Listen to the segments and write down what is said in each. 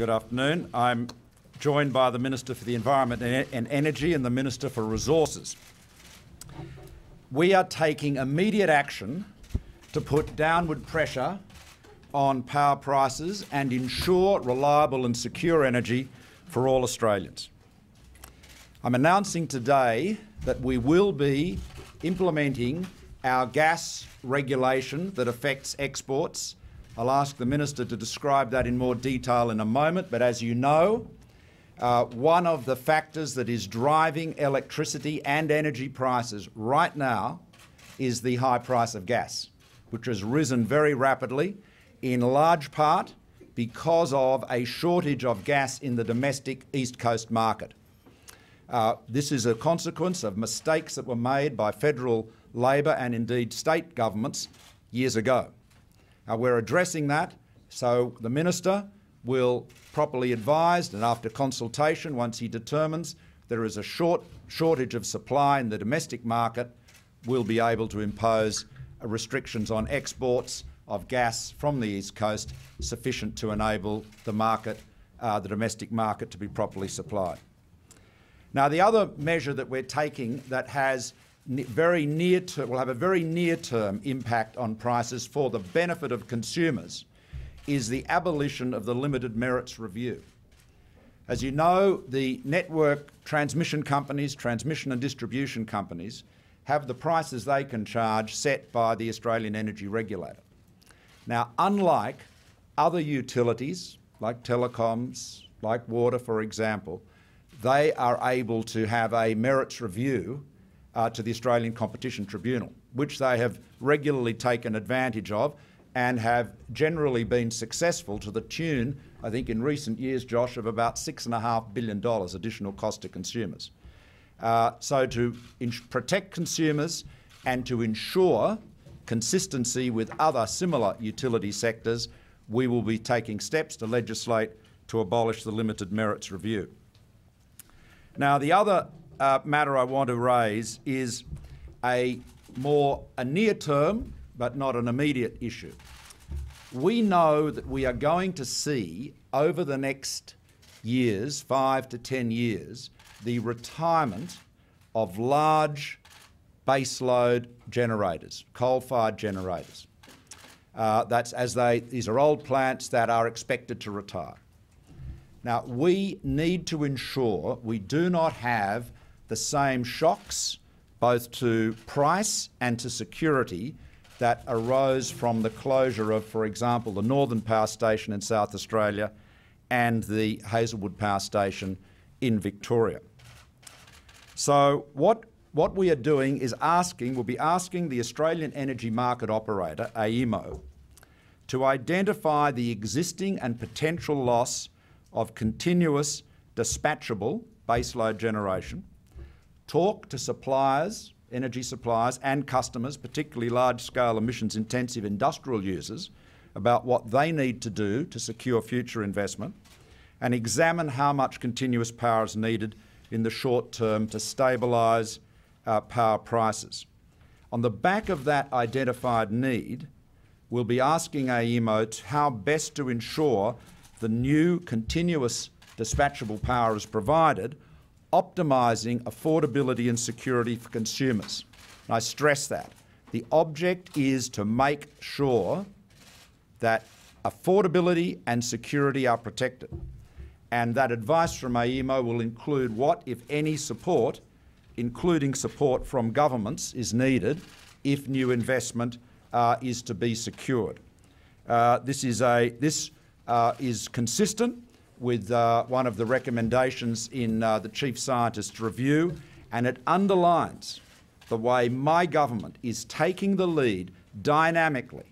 Good afternoon. I'm joined by the Minister for the Environment and Energy and the Minister for Resources. We are taking immediate action to put downward pressure on power prices and ensure reliable and secure energy for all Australians. I'm announcing today that we will be implementing our gas regulation that affects exports. I'll ask the Minister to describe that in more detail in a moment, but as you know, one of the factors that is driving electricity and energy prices right now is the high price of gas, which has risen very rapidly, in large part because of a shortage of gas in the domestic East Coast market. This is a consequence of mistakes that were made by federal Labor and indeed state governments years ago. We're addressing that, so the Minister will properly advise, and after consultation, once he determines there is a shortage of supply in the domestic market, we'll be able to impose restrictions on exports of gas from the East Coast sufficient to enable the market, the domestic market, to be properly supplied. Now, the other measure that we're taking that has will have a very near-term impact on prices for the benefit of consumers is the abolition of the limited merits review. As you know, the network transmission companies, transmission and distribution companies, have the prices they can charge set by the Australian Energy Regulator. Now, unlike other utilities, like telecoms, like water, for example, they are able to have a merits review to the Australian Competition Tribunal, which they have regularly taken advantage of and have generally been successful to the tune, I think in recent years, Josh, of about $6.5 billion additional cost to consumers. So to protect consumers and to ensure consistency with other similar utility sectors, we will be taking steps to legislate to abolish the limited merits review. Now, the other matter I want to raise is a near-term but not an immediate issue. We know that we are going to see over the next years, 5 to 10 years, the retirement of large baseload generators, coal-fired generators. These are old plants that are expected to retire. Now, we need to ensure we do not have the same shocks, both to price and to security, that arose from the closure of, for example, the Northern Power Station in South Australia and the Hazelwood Power Station in Victoria. So what we are doing is we'll be asking the Australian Energy Market Operator, AEMO, to identify the existing and potential loss of continuous dispatchable baseload generation, talk to suppliers, energy suppliers and customers, particularly large-scale emissions-intensive industrial users, about what they need to do to secure future investment, and examine how much continuous power is needed in the short term to stabilise power prices. On the back of that identified need, we'll be asking AEMO how best to ensure the new continuous dispatchable power is provided, optimising affordability and security for consumers. And I stress that. The object is to make sure that affordability and security are protected. And that advice from AEMO will include what, if any, support, including support from governments, is needed if new investment is to be secured. This is consistent with one of the recommendations in the Chief Scientist's review, and it underlines the way my government is taking the lead dynamically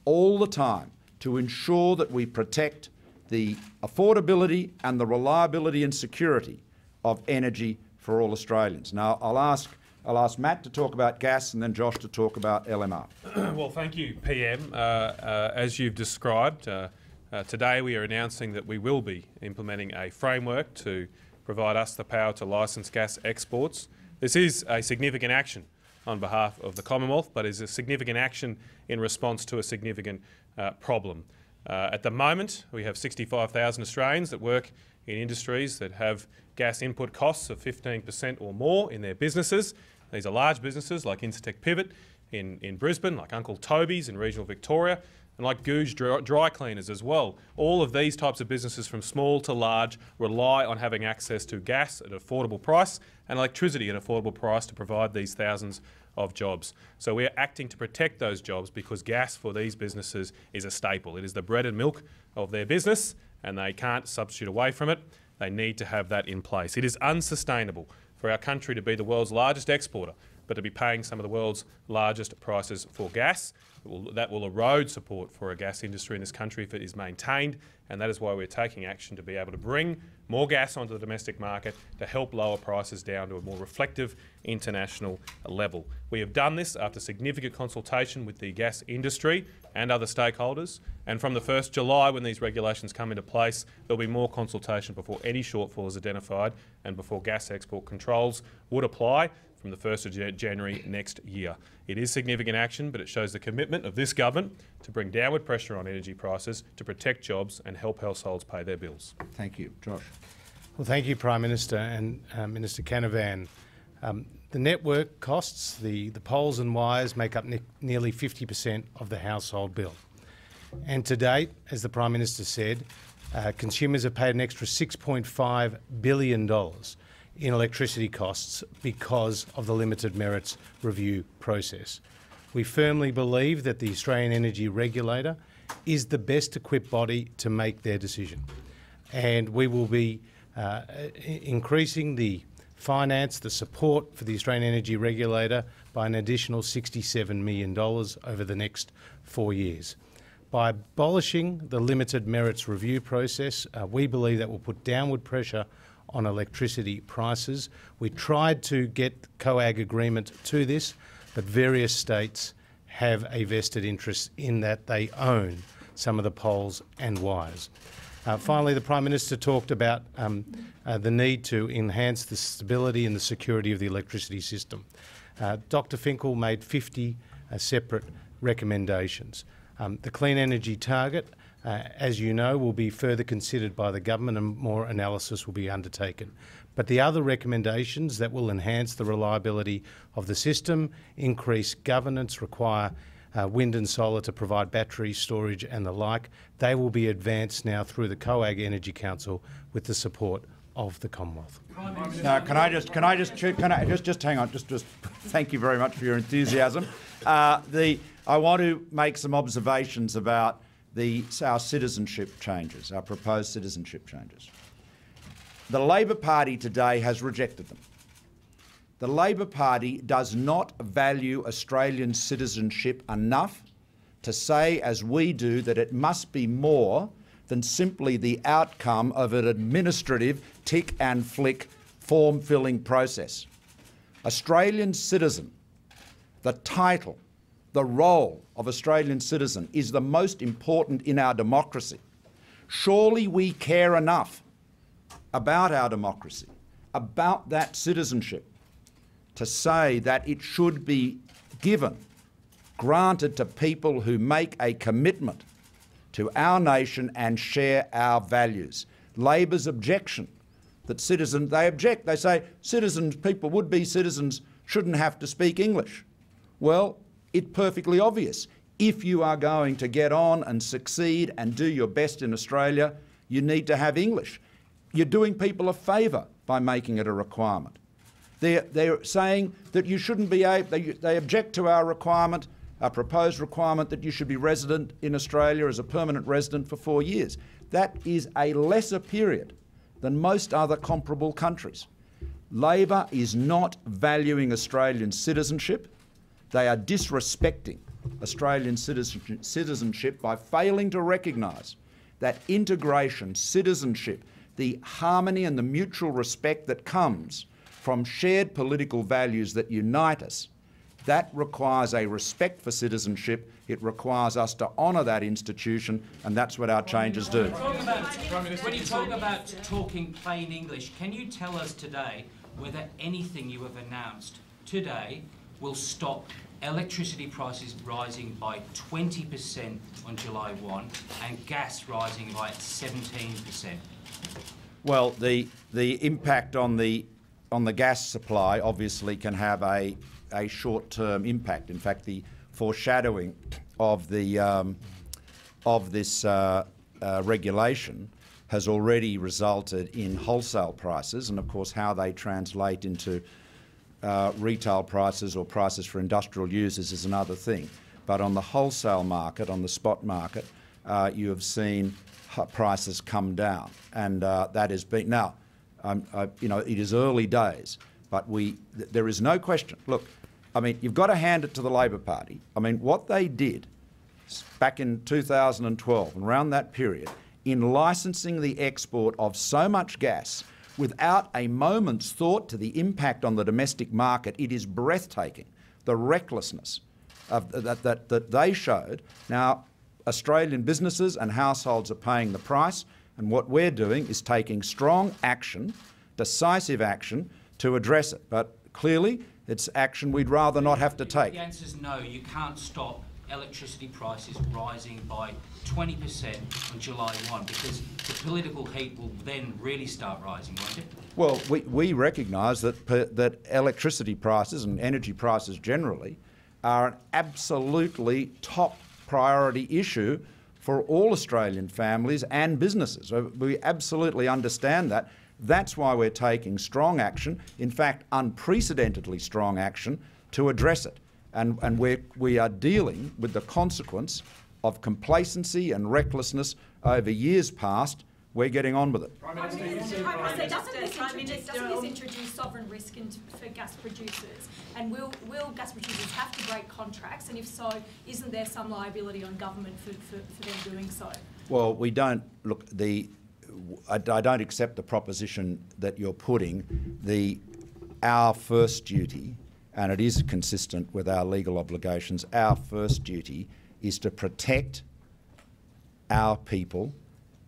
all the time to ensure that we protect the affordability and the reliability and security of energy for all Australians. Now, I'll ask Matt to talk about gas and then Josh to talk about LMR. Well, thank you, PM. As you've described, today we are announcing that we will be implementing a framework to provide us the power to licence gas exports. This is a significant action on behalf of the Commonwealth, but is a significant action in response to a significant problem. At the moment, we have 65,000 Australians that work in industries that have gas input costs of 15% or more in their businesses. These are large businesses like Incitec Pivot in Brisbane, like Uncle Toby's in regional Victoria, and like Googe Dry Cleaners as well. All of these types of businesses, from small to large, rely on having access to gas at an affordable price and electricity at an affordable price to provide these thousands of jobs. So we're acting to protect those jobs because gas for these businesses is a staple. It is the bread and milk of their business, and they can't substitute away from it. They need to have that in place. It is unsustainable for our country to be the world's largest exporter, but to be paying some of the world's largest prices for gas. That will erode support for a gas industry in this country if it is maintained, and that is why we're taking action to be able to bring more gas onto the domestic market to help lower prices down to a more reflective international level. We have done this after significant consultation with the gas industry and other stakeholders, and from the 1st July, when these regulations come into place, there'll be more consultation before any shortfall is identified and before gas export controls would apply from the 1st of January next year. It is significant action, but it shows the commitment of this government to bring downward pressure on energy prices, to protect jobs and help households pay their bills. Thank you. Josh. Well, thank you, Prime Minister and Minister Canavan. The network costs, the poles and wires, make up nearly 50% of the household bill. And to date, as the Prime Minister said, consumers have paid an extra $6.5 billion in electricity costs because of the limited merits review process. We firmly believe that the Australian Energy Regulator is the best equipped body to make their decision. And we will be increasing the finance, the support for the Australian Energy Regulator by an additional $67 million over the next 4 years. By abolishing the limited merits review process, we believe that will put downward pressure on electricity prices. We tried to get COAG agreement to this, but various states have a vested interest in that they own some of the poles and wires. Finally, the Prime Minister talked about the need to enhance the stability and the security of the electricity system. Dr Finkel made 50 separate recommendations. The clean energy target, as you know, will be further considered by the government and more analysis will be undertaken. But the other recommendations that will enhance the reliability of the system, increase governance, require wind and solar to provide battery storage and the like, they will be advanced now through the COAG Energy Council with the support of the Commonwealth. Now, can I just hang on? Just thank you very much for your enthusiasm. I want to make some observations about our citizenship changes, our proposed citizenship changes. The Labor Party today has rejected them. The Labor Party does not value Australian citizenship enough to say, as we do, that it must be more than simply the outcome of an administrative tick and flick form-filling process. Australian citizen, the title, the role of Australian citizen is the most important in our democracy. Surely we care enough about our democracy, about that citizenship, to say that it should be granted to people who make a commitment to our nation and share our values. Labor's objection that they object. They say citizens, people, would-be citizens, shouldn't have to speak English. Well, it's perfectly obvious. If you are going to get on and succeed and do your best in Australia, you need to have English. You're doing people a favour by making it a requirement. They're saying that you shouldn't be able, they object to our requirement, our proposed requirement that you should be resident in Australia as a permanent resident for 4 years. That is a lesser period than most other comparable countries. Labor is not valuing Australian citizenship. They are disrespecting Australian citizenship by failing to recognise that integration, citizenship, the harmony and the mutual respect that comes from shared political values that unite us, that requires a respect for citizenship. It requires us to honour that institution, and that's what our changes do. When you talk about talking plain English, can you tell us today whether anything you have announced today will stop electricity prices rising by 20% on July 1 and gas rising by 17%. Well, the impact on the gas supply obviously can have a short-term impact. In fact, the foreshadowing of this regulation has already resulted in wholesale prices, and of course how they translate into retail prices or prices for industrial users is another thing. But on the wholesale market, on the spot market, you have seen prices come down, and that has been now. You know, it is early days, but there is no question. Look, I mean, you've got to hand it to the Labor Party. I mean, what they did back in 2012 and around that period in licensing the export of so much gas without a moment's thought to the impact on the domestic market, it is breathtaking, the recklessness of that they showed. Now, Australian businesses and households are paying the price, and what we're doing is taking strong action, decisive action, to address it. But clearly, it's action we'd rather not have to take. The answer is no, you can't stop electricity prices rising by 20% on July 1, because the political heat will then really start rising, won't it? Well, we recognise that electricity prices and energy prices generally are an absolutely top priority issue for all Australian families and businesses. We absolutely understand that. That's why we're taking strong action, in fact unprecedentedly strong action, to address it. And we are dealing with the consequence of complacency and recklessness over years past. We're getting on with it. Prime Minister, doesn't this introduce sovereign risk for gas producers? And will gas producers have to break contracts? And if so, isn't there some liability on government for them doing so? Well, we don't look. I don't accept the proposition that you're putting. Our first duty, and it is consistent with our legal obligations, our first duty is to protect our people,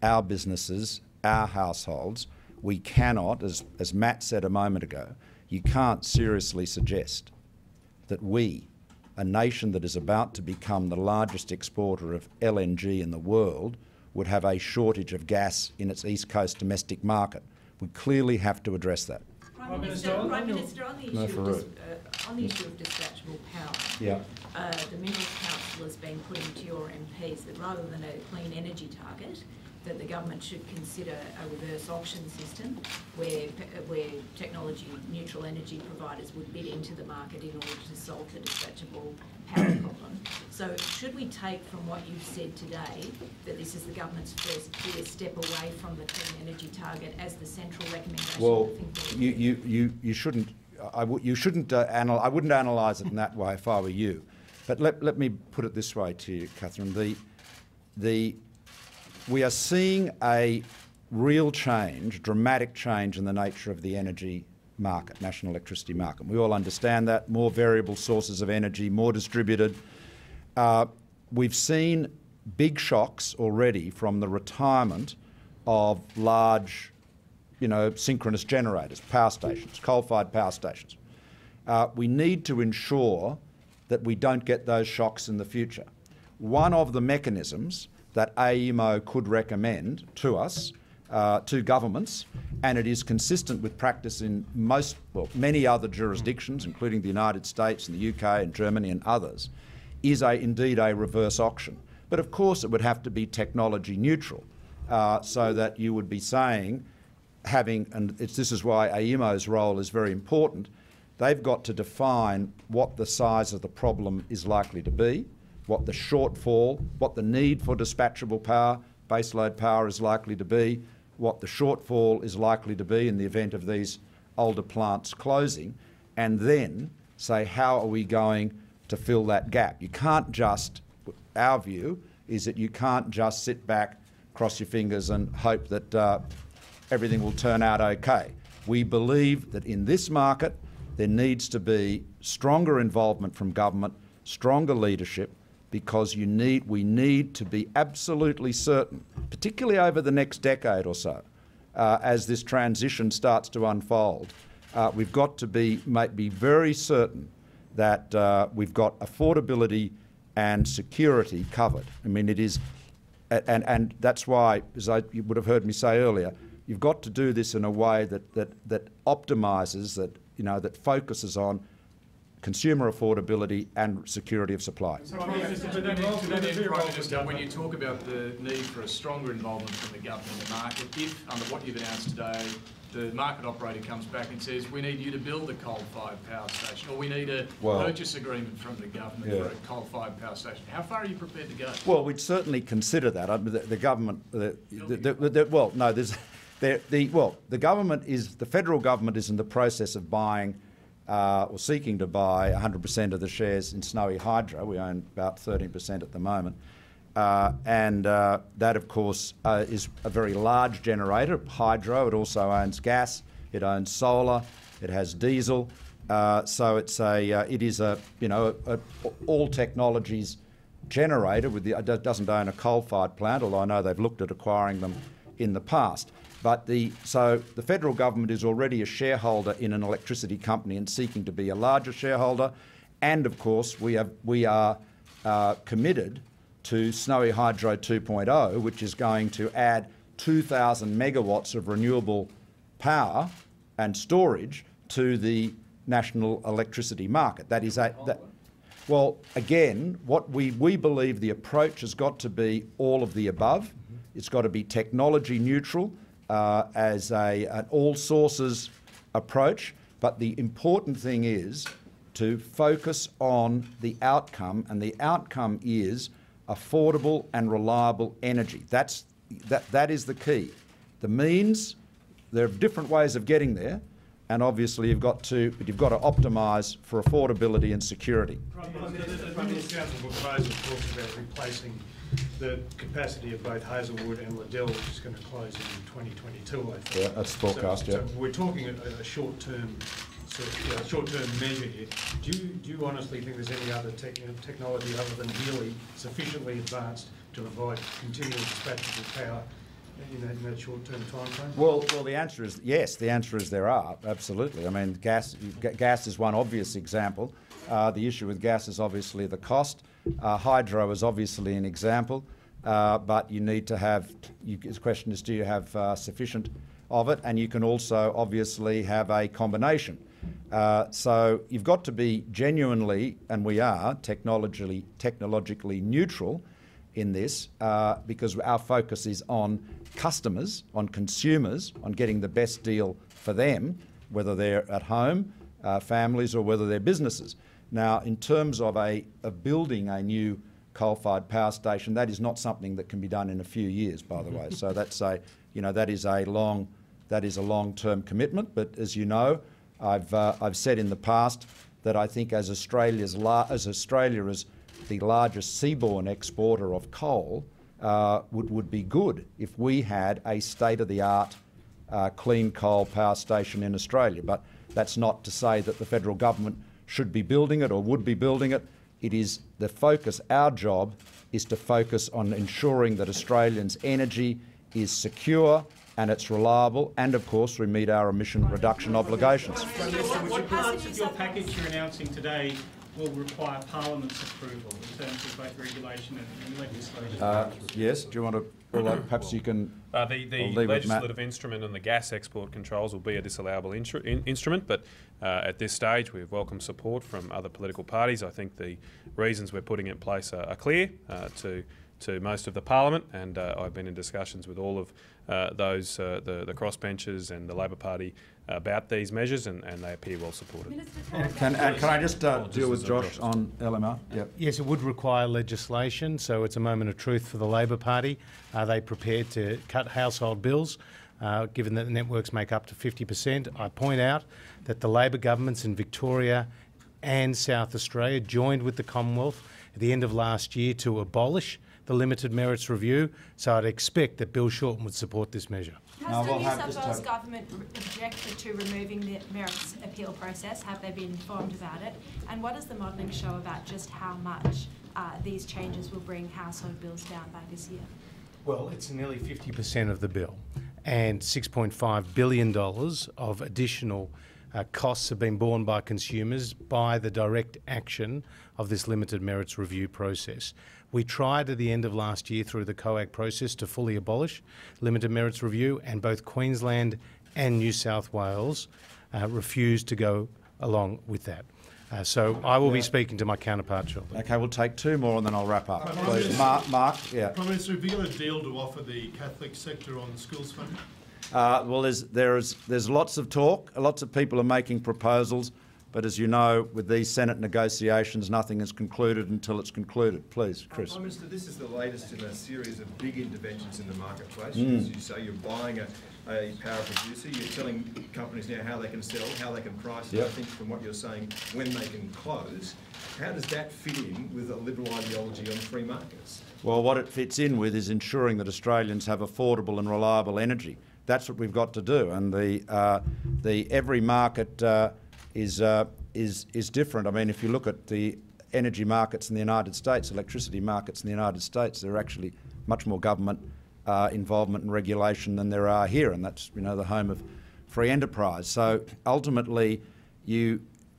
our businesses, our households. We cannot, as Matt said a moment ago, you can't seriously suggest that we, a nation that is about to become the largest exporter of LNG in the world, would have a shortage of gas in its East Coast domestic market. We clearly have to address that. Prime Minister, on the issue of dispatchable power, yeah. The Minerals Council has been putting to your MPs that rather than a clean energy target, that the government should consider a reverse auction system where technology-neutral energy providers would bid into the market in order to solve the dispatchable power problem. So should we take from what you've said today that this is the government's first clear step away from the clean energy target as the central recommendation? Well, you shouldn't. I wouldn't analyse it in that way if I were you. But let me put it this way to you, Catherine. We are seeing a real change, dramatic change in the nature of the energy market, national electricity market. We all understand that. More variable sources of energy, more distributed. We've seen big shocks already from the retirement of large, synchronous generators, power stations, coal-fired power stations. We need to ensure that we don't get those shocks in the future. One of the mechanisms that AEMO could recommend to us, to governments, and it is consistent with practice in many other jurisdictions, including the United States and the UK and Germany and others, is indeed a reverse auction. But of course it would have to be technology neutral, so that you would be saying, this is why AEMO's role is very important, they've got to define what the size of the problem is likely to be, what the shortfall, what the need for dispatchable power, baseload power is likely to be, what the shortfall is likely to be in the event of these older plants closing, and then say how are we going to fill that gap. You can't just, our view is that you can't just sit back, cross your fingers and hope that everything will turn out okay. We believe that in this market there needs to be stronger involvement from government, stronger leadership, because we need to be absolutely certain, particularly over the next decade or so, as this transition starts to unfold, we've got to be very certain that we've got affordability and security covered. I mean, it is, and that's why, as you would have heard me say earlier, you've got to do this in a way that optimises, that focuses on consumer affordability and security of supply. So, Prime Minister, when you talk about the need for a stronger involvement from the government in the market, if, under what you've announced today, the market operator comes back and says, we need you to build a coal-fired power station, or we need a purchase agreement from the government for a coal-fired power station, how far are you prepared to go? Well, we'd certainly consider that. The government, the federal government is in the process of buying or seeking to buy 100% of the shares in Snowy Hydro. We own about 13% at the moment. That, of course, is a very large generator, hydro. It also owns gas, it owns solar, it has diesel. So it is a all technologies generator. It doesn't own a coal-fired plant, although I know they've looked at acquiring them in the past. But so the federal government is already a shareholder in an electricity company and seeking to be a larger shareholder. And of course, we are committed to Snowy Hydro 2.0, which is going to add 2,000 megawatts of renewable power and storage to the national electricity market. That is well, again, what we believe the approach has got to be all of the above. It's got to be technology neutral as an all sources approach. But the important thing is to focus on the outcome, and the outcome is affordable and reliable energy. That is the key. The means, there are different ways of getting there, and obviously you've got to optimise for affordability and security. The Council proposal talks about replacing the capacity of both Hazelwood and Liddell, which is going to close in 2022, I think. Yeah, that's forecast. So we're talking a short-term measure here. Do you honestly think there's any other technology other than Healy sufficiently advanced to provide continual dispatchable power in that short-term time frame? Well, the answer is yes. The answer is there are, absolutely. I mean, gas is one obvious example. The issue with gas is obviously the cost. Hydro is obviously an example, but you need to have, the question is, do you have sufficient of it? And you can also obviously have a combination. So you've got to be genuinely, and we are, technologically neutral in this, because our focus is on customers, on consumers, on getting the best deal for them, whether they're at home, families, or whether they're businesses. Now, in terms of building a new coal-fired power station, that is not something that can be done in a few years, by the way. So that is a long-term commitment. But as you know, I've said in the past that I think as Australia is the largest seaborne exporter of coal, would be good if we had a state-of-the-art clean coal power station in Australia. But that's not to say that the federal government should be building it or would be building it. It is the focus. Our job is to focus on ensuring that Australians' energy is secure and it's reliable, and of course we meet our emission reduction obligations. What parts of your package you're announcing today will require Parliament's approval in terms of both regulation and legislation? Yes, do you want to, perhaps you can... The legislative instrument on the gas export controls will be a disallowable instrument, but at this stage we've welcomed support from other political parties. I think the reasons we're putting it in place are clear to most of the Parliament, and I've been in discussions with all of those, the crossbenchers and the Labor Party about these measures, and they appear well supported. Can I just deal with Josh on LMR? Yep. Yes, it would require legislation, so it's a moment of truth for the Labor Party. Are they prepared to cut household bills, given that the networks make up to 50%? I point out that the Labor governments in Victoria and South Australia joined with the Commonwealth at the end of last year to abolish the limited merits review, so I'd expect that Bill Shorten would support this measure. Has the New South Wales government objected to removing the merits appeal process? Have they been informed about it? And what does the modelling show about just how much these changes will bring household bills down by this year? Well, it's nearly 50% of the bill, and $6.5 billion of additional costs have been borne by consumers by the direct action of this limited merits review process. We tried at the end of last year through the COAG process to fully abolish limited merits review, and both Queensland and New South Wales refused to go along with that. So I will be speaking to my counterpart shortly. Okay, we'll take two more and then I'll wrap up. Please. Mark, yeah. Prime Minister, have you got a deal to offer the Catholic sector on schools funding? Well, there's lots of talk. Lots of people are making proposals, but as you know, with these Senate negotiations, nothing is concluded until it's concluded. Please, Chris. Prime Minister, this is the latest in a series of big interventions in the marketplace. As you say, you're buying a power producer. You're telling companies now how they can sell, how they can price. Yep. I think from what you're saying, when they can close. How does that fit in with a liberal ideology on free markets? Well, what it fits in with is ensuring that Australians have affordable and reliable energy. That's what we've got to do, and every market is different. I mean, if you look at the energy markets in the United States, electricity markets in the United States, there are actually much more government involvement and regulation than there are here, and that's, you know, the home of free enterprise. So ultimately,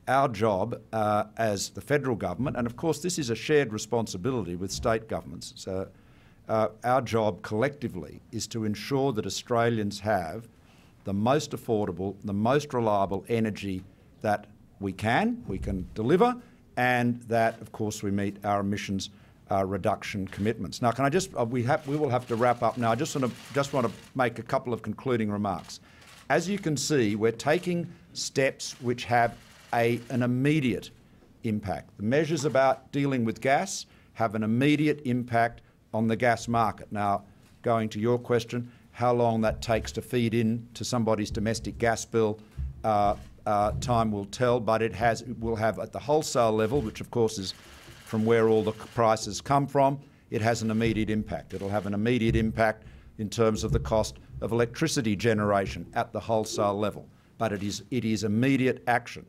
our job as the federal government, and of course this is a shared responsibility with state governments, so our job collectively is to ensure that Australians have the most affordable, the most reliable energy that we can deliver, and that, of course, we meet our emissions reduction commitments. Now, can I just, we will have to wrap up now. I just want to make a couple of concluding remarks. As you can see, we're taking steps which have an immediate impact. The measures about dealing with gas have an immediate impact on the gas market. Now, going to your question, how long that takes to feed in to somebody's domestic gas bill, time will tell, but it will have at the wholesale level, which of course is from where all the prices come from, it has an immediate impact. It'll have an immediate impact in terms of the cost of electricity generation at the wholesale level, but it is immediate action.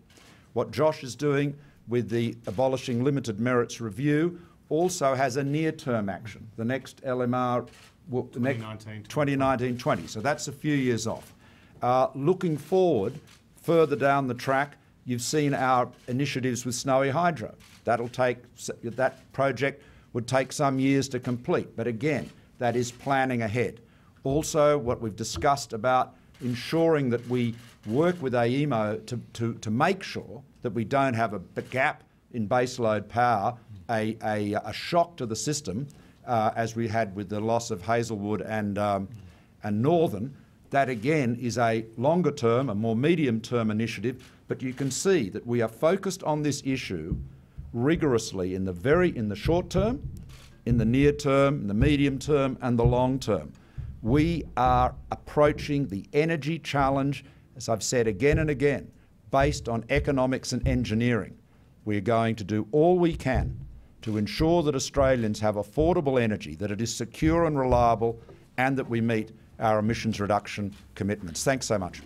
What Josh is doing with the abolishing limited merits review also has a near-term action. The next LMR will 2019-20. So that's a few years off. Looking forward, further down the track, you've seen our initiatives with Snowy Hydro. That project would take some years to complete, but again, that is planning ahead. Also, what we've discussed about ensuring that we work with AEMO to make sure that we don't have a gap in baseload power, a shock to the system, as we had with the loss of Hazelwood and Northern. That again is a longer term, a more medium term initiative, but you can see that we are focused on this issue rigorously in the short term, in the near term, in the medium term and the long term. We are approaching the energy challenge, as I've said again and again, based on economics and engineering. We're going to do all we can to ensure that Australians have affordable energy, that it is secure and reliable, and that we meet our emissions reduction commitments. Thanks so much.